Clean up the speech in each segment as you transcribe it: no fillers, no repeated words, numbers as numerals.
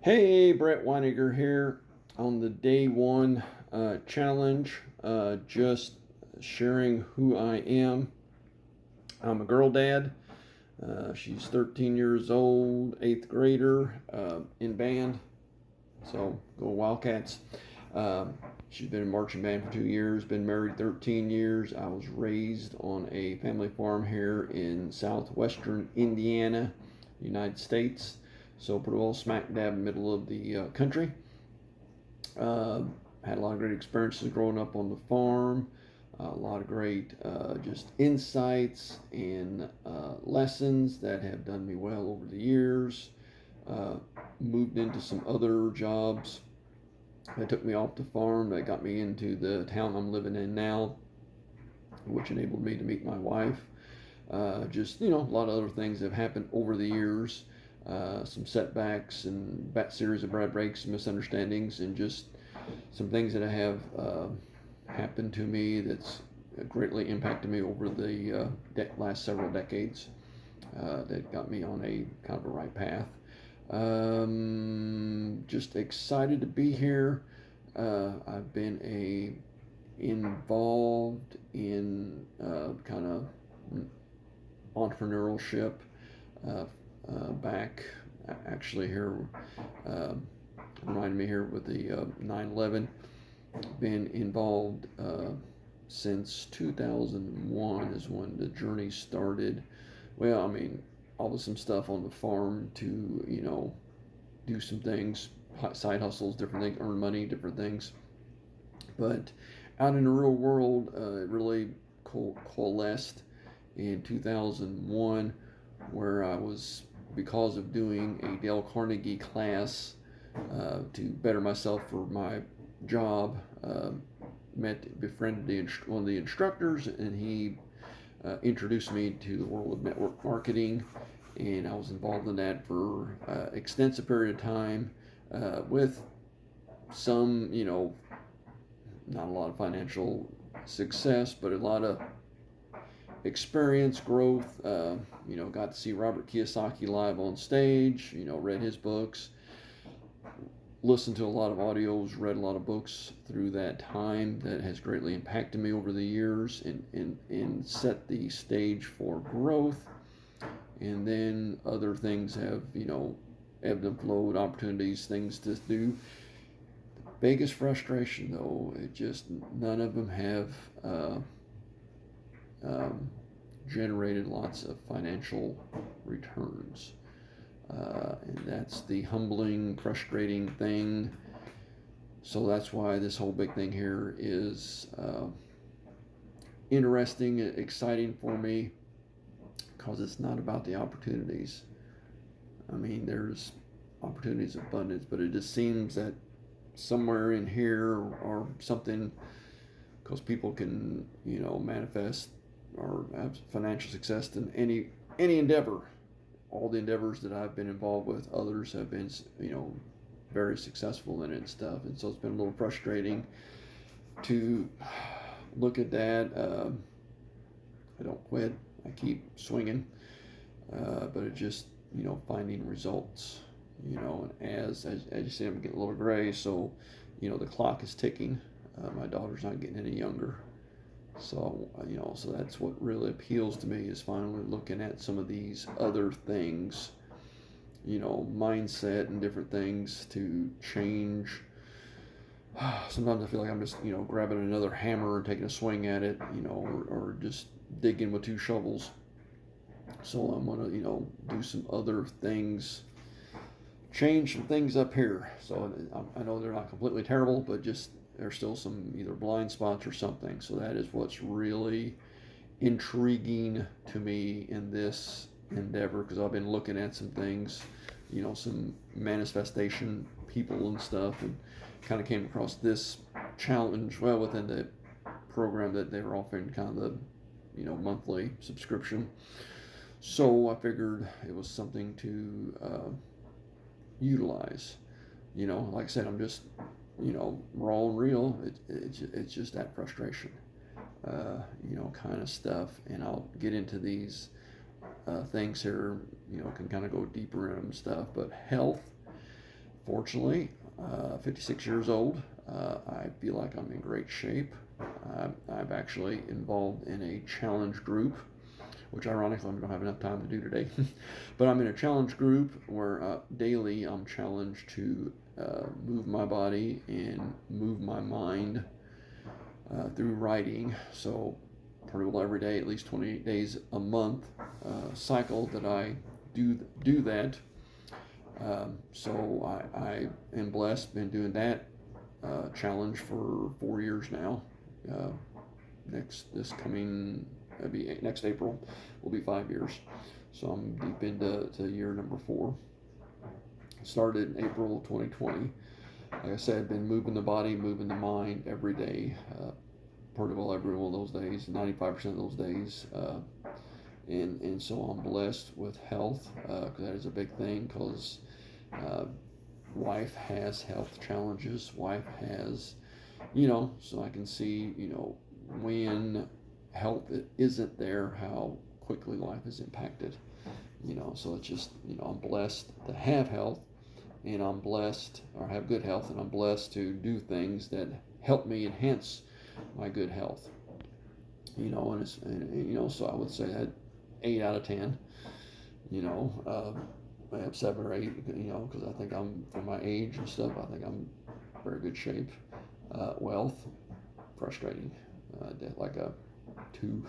Hey, Brett Weiniger here on the day one challenge. Just sharing who I am. I'm a girl dad. She's 13 years old, eighth grader in band. So go Wildcats. She's been in marching band for 2 years, been married 13 years. I was raised on a family farm here in southwestern Indiana, United States. So pretty well smack dab in the middle of the country. Uh, Had a lot of great experiences growing up on the farm. A lot of great just insights and lessons that have done me well over the years. Uh, Moved into some other jobs that took me off the farm, that got me into the town I'm living in now, which enabled me to meet my wife. Just, a lot of other things have happened over the years. Some setbacks and series of bad breaks and misunderstandings, and just some things that have happened to me that's greatly impacted me over the last several decades, that got me on a kind of a right path. Just excited to be here. I've been involved in kind of entrepreneurship back actually here, uh, reminded me here with the 9/11. Been involved since 2001 is when the journey started. Well, I mean, all of some stuff on the farm to, do some things, side hustles, different things, earn money, different things. But out in the real world, it really coalesced in 2001, where I was, because of doing a Dale Carnegie class to better myself for my job, befriended one of the instructors, and he introduced me to the world of network marketing, and I was involved in that for extensive period of time, with some, not a lot of financial success, but a lot of experience, growth. Got to see Robert Kiyosaki live on stage. Read his books, listened to a lot of audios, read a lot of books through that time that has greatly impacted me over the years, and set the stage for growth. And then other things have, ebbed and flowed, opportunities, things to do. Biggest frustration though, it just none of them have um, generated lots of financial returns. And that's the humbling, frustrating thing. So that's why this whole big thing here is interesting, exciting for me, because it's not about the opportunities. I mean, there's opportunities abundance, but it just seems that somewhere in here or something, because people can, manifest or have financial success in any endeavor. All the endeavors that I've been involved with, others have been, very successful in it and stuff. And so it's been a little frustrating to look at that. I don't quit. I keep swinging, but it just, finding results. And as you see, I'm getting a little gray, so the clock is ticking. My daughter's not getting any younger, so so that's what really appeals to me, is finally looking at some of these other things, mindset and different things to change. Sometimes I feel like I'm just grabbing another hammer and taking a swing at it, or just digging with two shovels. So I'm gonna do some other things, change some things up here. So I know they're not completely terrible, but just there's still some either blind spots or something. So that is what's really intriguing to me in this endeavor, because I've been looking at some things, some manifestation people and stuff, and kind of came across this challenge, well, within the program that they were offering, kind of the monthly subscription. So I figured it was something to utilize. Like I said, I'm just raw and real. It's just that frustration, kind of stuff. And I'll get into these things here, can kind of go deeper in them and stuff. But health Fortunately, 56 years old, I feel like I'm in great shape. I'm actually involved in a challenge group, which ironically I don't have enough time to do today. But I'm in a challenge group where daily I'm challenged to move my body and move my mind through writing. So pretty well every day, at least 28 days a month cycle that I do that. So I am blessed, been doing that challenge for 4 years now. Uh, next April will be 5 years. So I'm deep into year number 4. Started in April 2020. Like I said, I've been moving the body, moving the mind every day. Pretty well every one of those days, 95% of those days. And so I'm blessed with health, because that is a big thing, because wife has health challenges. Wife has, so I can see, when health isn't there, how quickly life is impacted. So it's just, I'm blessed to have health, and I'm blessed, or have good health, and I'm blessed to do things that help me enhance my good health. So I would say that 8 out of 10. I have 7 or 8. Because I think I'm, for my age and stuff, I think I'm in very good shape. Wealth, frustrating. Like a 2,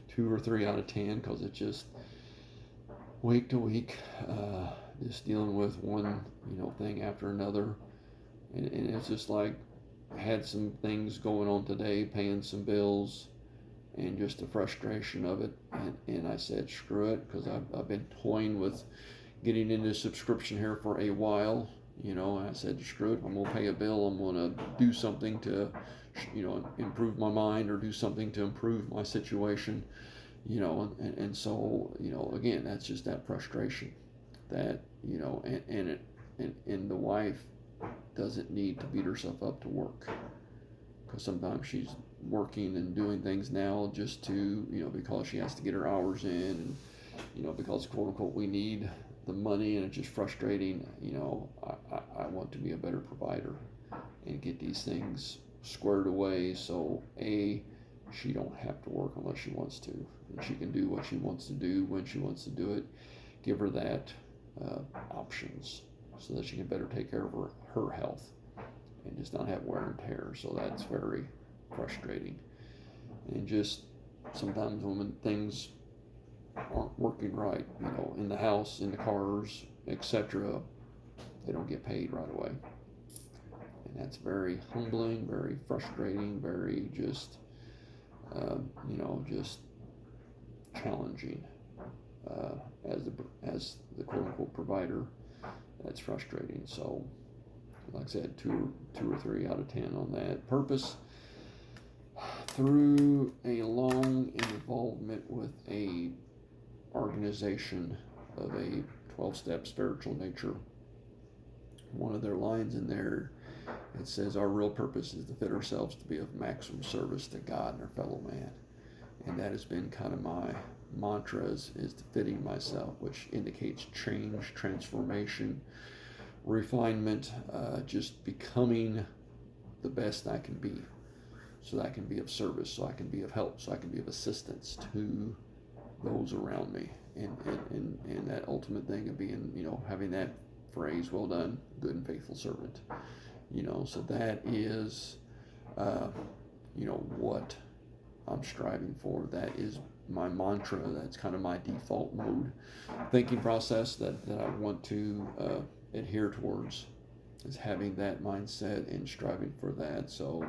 2 or 3 out of 10, because it's just week to week, just dealing with one thing after another, and it's just like had some things going on today, paying some bills, and just the frustration of it. And I said, screw it, because I've been toying with getting into subscription here for a while. And I said, screw it, I'm going to pay a bill. I'm going to do something to, improve my mind, or do something to improve my situation. And so, again, that's just that frustration that, and the wife doesn't need to beat herself up to work, because sometimes she's working and doing things now just to, because she has to get her hours in, and, because quote unquote we need the money, and it's just frustrating. I want to be a better provider and get these things squared away, so she don't have to work unless she wants to, and she can do what she wants to do when she wants to do it. Give her that options, so that she can better take care of her health and just not have wear and tear. So that's very frustrating. And just sometimes when things aren't working right, in the house, in the cars, etc., they don't get paid right away. And that's very humbling, very frustrating, very just, just challenging. As the quote unquote provider, that's frustrating. So, like I said, 2 or 3 out of 10 on that. Purpose: through a long involvement with a organization of a 12-step spiritual nature. One of their lines in there, it says, our real purpose is to fit ourselves to be of maximum service to God and our fellow man. And that has been kind of my mantra, is to fitting myself, which indicates change, transformation, refinement, just becoming the best I can be, so that I can be of service, so I can be of help, so I can be of assistance to those around me. And that ultimate thing of being, having that phrase, well done, good and faithful servant. So that is, what I'm striving for. That is my mantra. That's kind of my default mode thinking process that I want to adhere towards, is having that mindset and striving for that. So,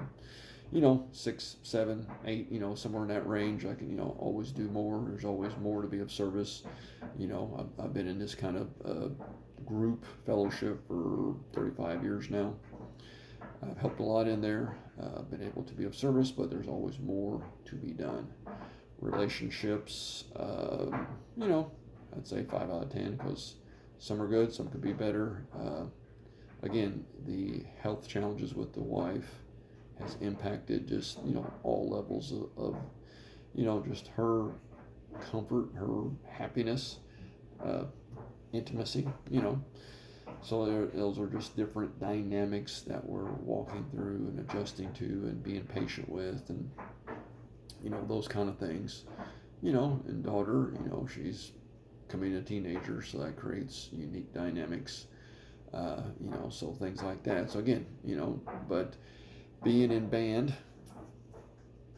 6, 7, 8, somewhere in that range. I can, always do more. There's always more to be of service. I've been in this kind of group fellowship for 35 years now. I've helped a lot in there. I've been able to be of service, but there's always more to be done. Relationships, I'd say 5 out of 10, because some are good, some could be better. Again, the health challenges with the wife has impacted just, all levels of just her comfort, her happiness, intimacy, So those are just different dynamics that we're walking through and adjusting to and being patient with, and those kind of things. And daughter, she's becoming a teenager, so that creates unique dynamics. So things like that. So again, but being in band,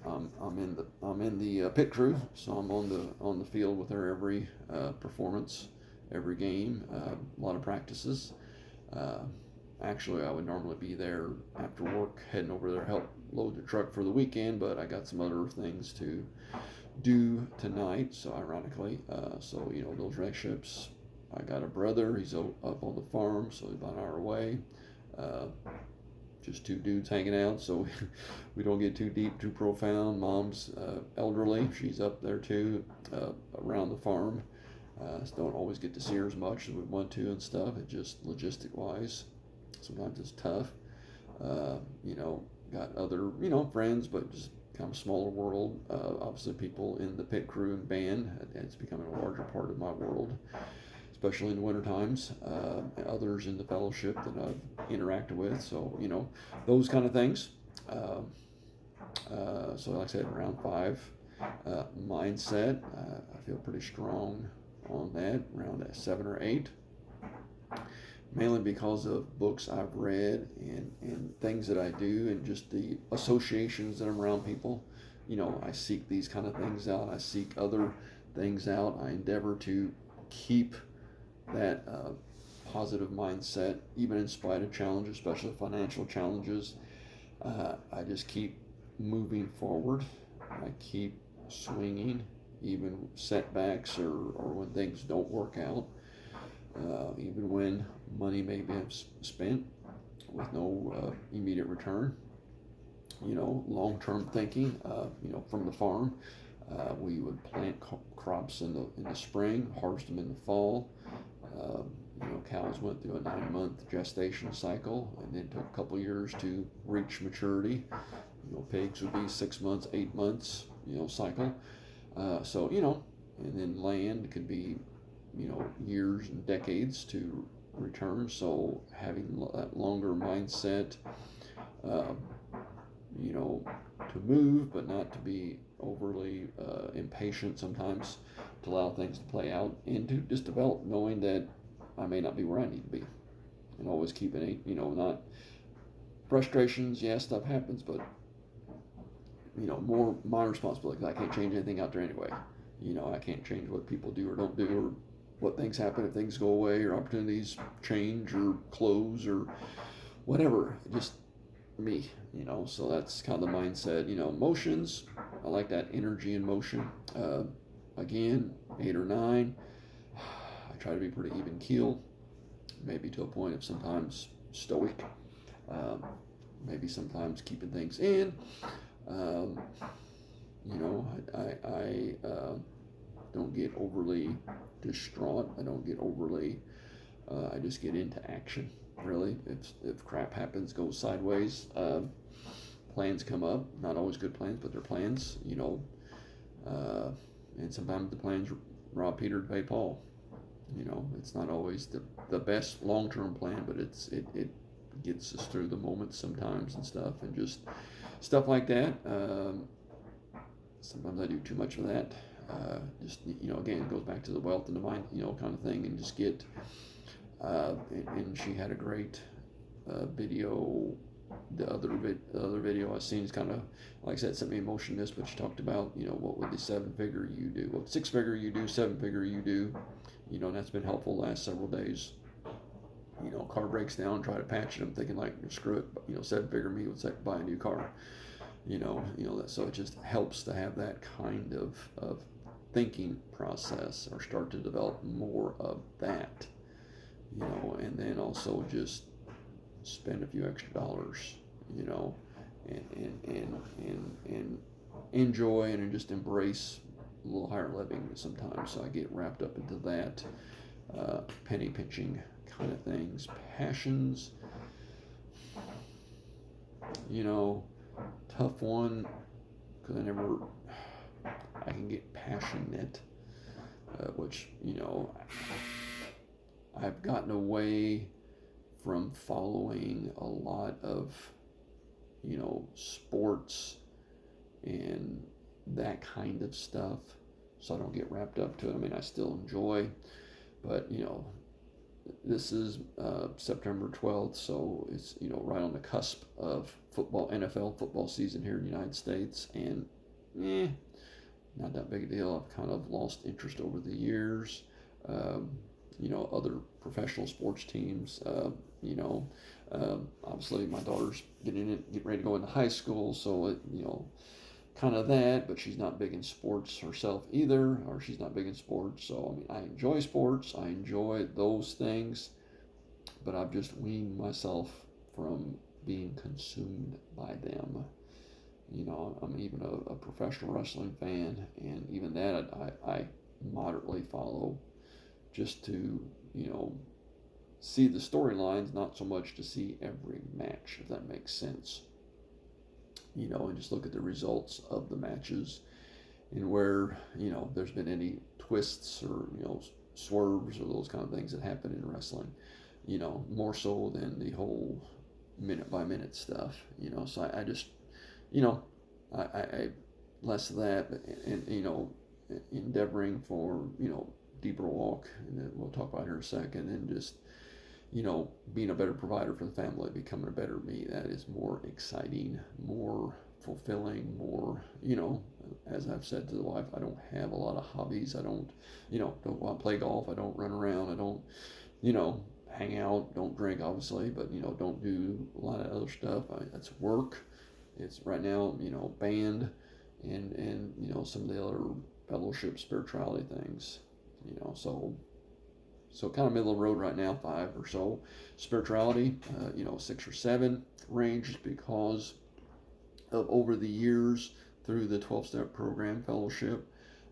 I'm in the pit crew, so I'm on the field with her every performance, every game, a lot of practices. Uh, Actually, I would normally be there after work, heading over there help load the truck for the weekend, but I got some other things to do tonight. So ironically, those relationships. I got a brother. He's up on the farm, so he's about an hour away. Uh, just two dudes hanging out, so we don't get too deep, too profound. Mom's elderly; she's up there too, around the farm. So don't always get to see her as much as we want to and stuff. It just logistic wise, sometimes it's tough. Uh, you know, got other friends, but just kind of smaller world. Obviously, people in the pit crew and band. It's becoming a larger part of my world, especially in the winter times, and others in the fellowship that I've interacted with. So, those kind of things. So, like I said, round five, mindset. I feel pretty strong on that, around 7 or 8. Mainly because of books I've read and things that I do, and just the associations that I'm around people. I seek these kind of things out. I seek other things out. I endeavor to keep that positive mindset, even in spite of challenges, especially financial challenges. I just keep moving forward. I keep swinging, even setbacks or when things don't work out. Even when money may be spent with no immediate return. Long-term thinking. From the farm, we would plant crops in the spring, harvest them in the fall. Uh, Cows went through a 9-month gestation cycle, and then took a couple years to reach maturity. Pigs would be 6 months, 8 months, cycle. And then land could be, years and decades to return. So having that longer mindset, uh, to move, but not to be overly impatient sometimes, to allow things to play out and to just develop, knowing that I may not be where I need to be, and always keeping not frustrations. Yeah, stuff happens, but more my responsibility, 'cause I can't change anything out there anyway. I can't change what people do or don't do, or what things happen if things go away, or opportunities change or close or whatever. Just me. So that's kind of the mindset. Emotions, I like that energy and motion. Again, 8 or 9. I try to be pretty even keel, maybe to a point of sometimes stoic, um, maybe sometimes keeping things in. um, I don't get overly distraught. I don't get overly, I just get into action, really. If crap happens, goes sideways, plans come up, not always good plans, but they're plans, and sometimes the plans rob Peter to pay Paul. It's not always the best long-term plan, but it gets us through the moments sometimes and stuff, and just stuff like that. Sometimes I do too much of that. Again, it goes back to the wealth in the mind, kind of thing, and just get. And she had a great video. The other video I seen is kind of, like I said, sent me emotionless, but she talked about, what would the 7-figure you do? What 6-figure you do, 7-figure you do, and that's been helpful the last several days. Car breaks down, try to patch it. I'm thinking, like, screw it, 7-figure me would say buy a new car. That, so it just helps to have that kind of thinking process, or start to develop more of that. And then also just spend a few extra dollars, and enjoy and just embrace a little higher living sometimes. So I get wrapped up into that, penny pinching kind of things. Passions, tough one, because I can get passionate, which, I've gotten away from following a lot of, sports and that kind of stuff. So I don't get wrapped up to it. I mean, I still enjoy, but this is September 12th, so it's right on the cusp of NFL football season here in the United States, and not that big a deal. I've kind of lost interest over the years. Um, Other professional sports teams. Obviously my daughter's getting ready to go into high school, so kind of that. But she's not big in sports herself either, or she's not big in sports. So I mean, I enjoy sports. I enjoy those things, but I've just weaned myself from being consumed by them. I'm even a professional wrestling fan, and even that I moderately follow, just to, see the storylines, not so much to see every match, if that makes sense. And just look at the results of the matches, and where, there's been any twists or, swerves or those kind of things that happen in wrestling, more so than the whole minute by minute stuff, so I just, I less of that, and endeavoring for deeper walk, and then we'll talk about here in a second, and just being a better provider for the family, becoming a better me. That is more exciting, more fulfilling, more, as I've said to the wife, I don't have a lot of hobbies. I don't go out and play golf. I don't run around. I don't hang out. Don't drink, obviously, but don't do a lot of other stuff. That's work. It's right now, band, and some of the other fellowship spirituality things, so kind of middle of the road right now, 5 or so. Spirituality, 6 or 7 range, because of over the years through the 12-step program fellowship,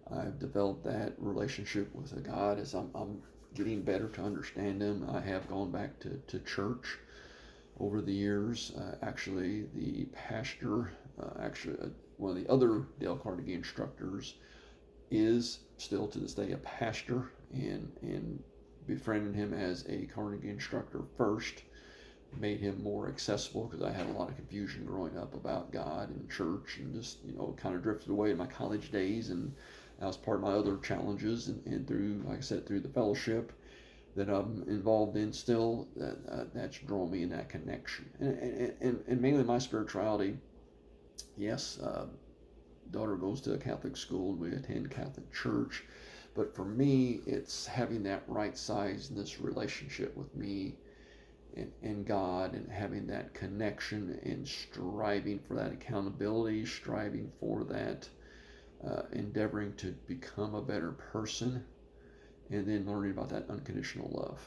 I've developed that relationship with a God as I'm getting better to understand Him. I have gone back to church over the years. Actually, the pastor, one of the other Dale Carnegie instructors, is still to this day a pastor, and befriended him as a Carnegie instructor first made him more accessible, because I had a lot of confusion growing up about God and church, and just kind of drifted away in my college days, and that was part of my other challenges, and through, like I said, through the fellowship that I'm involved in still, that's drawn me in that connection, and mainly my spirituality. Yes, daughter goes to a Catholic school, and we attend Catholic church, but for me, it's having that right sizeness relationship with me and God, and having that connection, and striving for that accountability, striving for that, endeavoring to become a better person, and then learning about that unconditional love.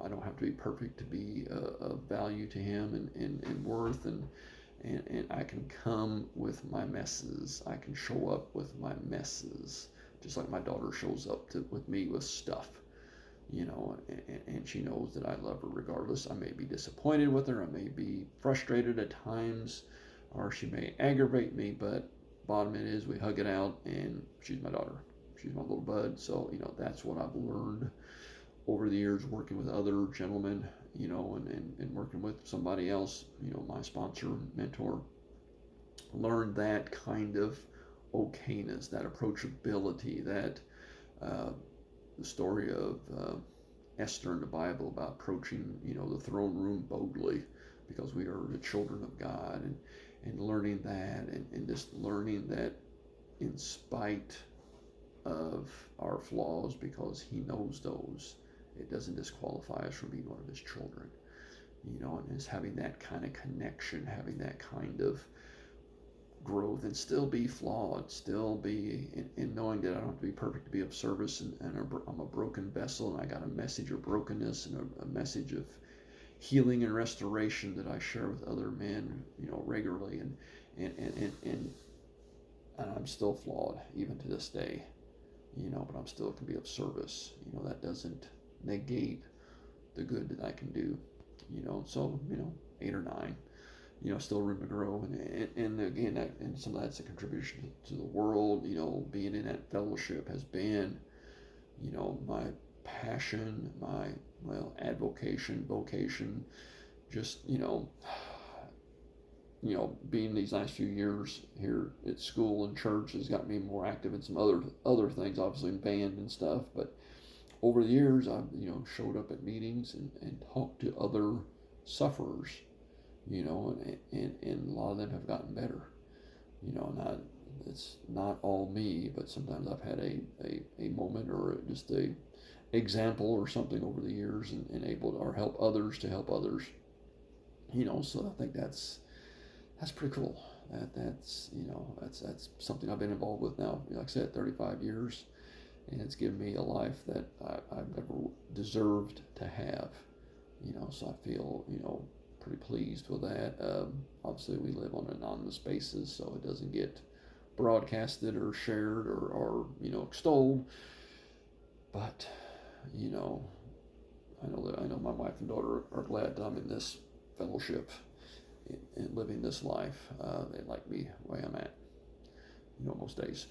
I don't have to be perfect to be of value to Him, and worth, and I can come with my messes. I can show up with my messes, just like my daughter shows up with me with stuff, and she knows that I love her regardless. I may be disappointed with her. I may be frustrated at times, or she may aggravate me, but bottom it is, we hug it out, and she's my daughter. She's my little bud. So, that's what I've learned over the years, working with other gentlemen, and working with somebody else, my sponsor, mentor. Learned that kind of okayness, that approachability, that the story of Esther in the Bible, about approaching, the throne room boldly, because we are the children of God, and learning that, and just learning that in spite of our flaws, because He knows those, it doesn't disqualify us from being one of His children, and just having that kind of connection, having that kind of growth, and still be flawed, still be in knowing that I don't have to be perfect to be of service, and I'm a broken vessel, and I got a message of brokenness, and a message of healing and restoration that I share with other men, regularly, and I'm still flawed even to this day, but I'm still can be of service. That doesn't negate the good that I can do, so 8 or 9. Still room to grow, and again, and some of that's a contribution to the world. Being in that fellowship has been, my passion, my, well, advocation, vocation, just, being these last few years here at school and church has got me more active in some other things, obviously in band and stuff. But over the years, I've showed up at meetings and talked to other sufferers, and a lot of them have gotten better. Not it's not all me, but sometimes I've had a moment or just a example or something over the years and able to or help others to help others. So I think that's pretty cool. That's something I've been involved with now. Like I said, 35 years, and it's given me a life that I've never deserved to have. So I feel pretty pleased with that. Obviously, we live on anonymous basis, so it doesn't get broadcasted or shared or extolled. But I know my wife and daughter are glad that I'm in this fellowship and living this life. They like me the way I'm at, most days.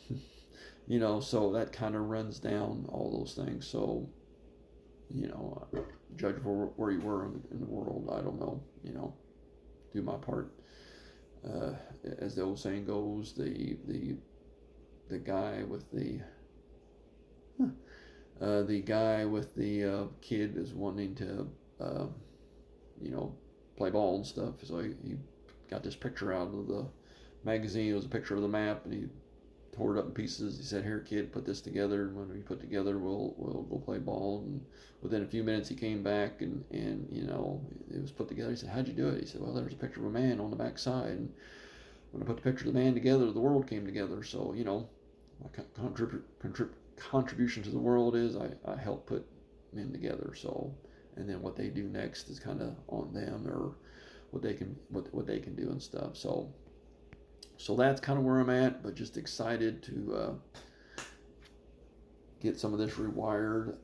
So that kind of runs down all those things. So, judge for where you were in the world. I don't know, do my part. As the old saying goes, the guy with the kid is wanting to, play ball and stuff. So he got this picture out of the magazine. It was a picture of the map, and he tore it up in pieces. He said, "Here, kid, put this together. And when we put together, we'll go play ball." And within a few minutes, he came back, and it was put together. He said, "How'd you do it?" He said, "Well, there's a picture of a man on the back side. And when I put the picture of the man together, the world came together." So my contribution to the world is I help put men together. So, and then what they do next is kind of on them, or what they can do and stuff. So that's kind of where I'm at, but just excited to get some of this rewired.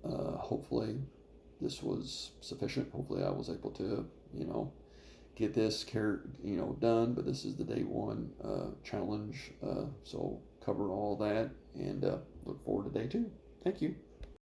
Hopefully this was sufficient. Hopefully I was able to get this done, but this is the day one challenge. So cover all that, and look forward to day two. Thank you.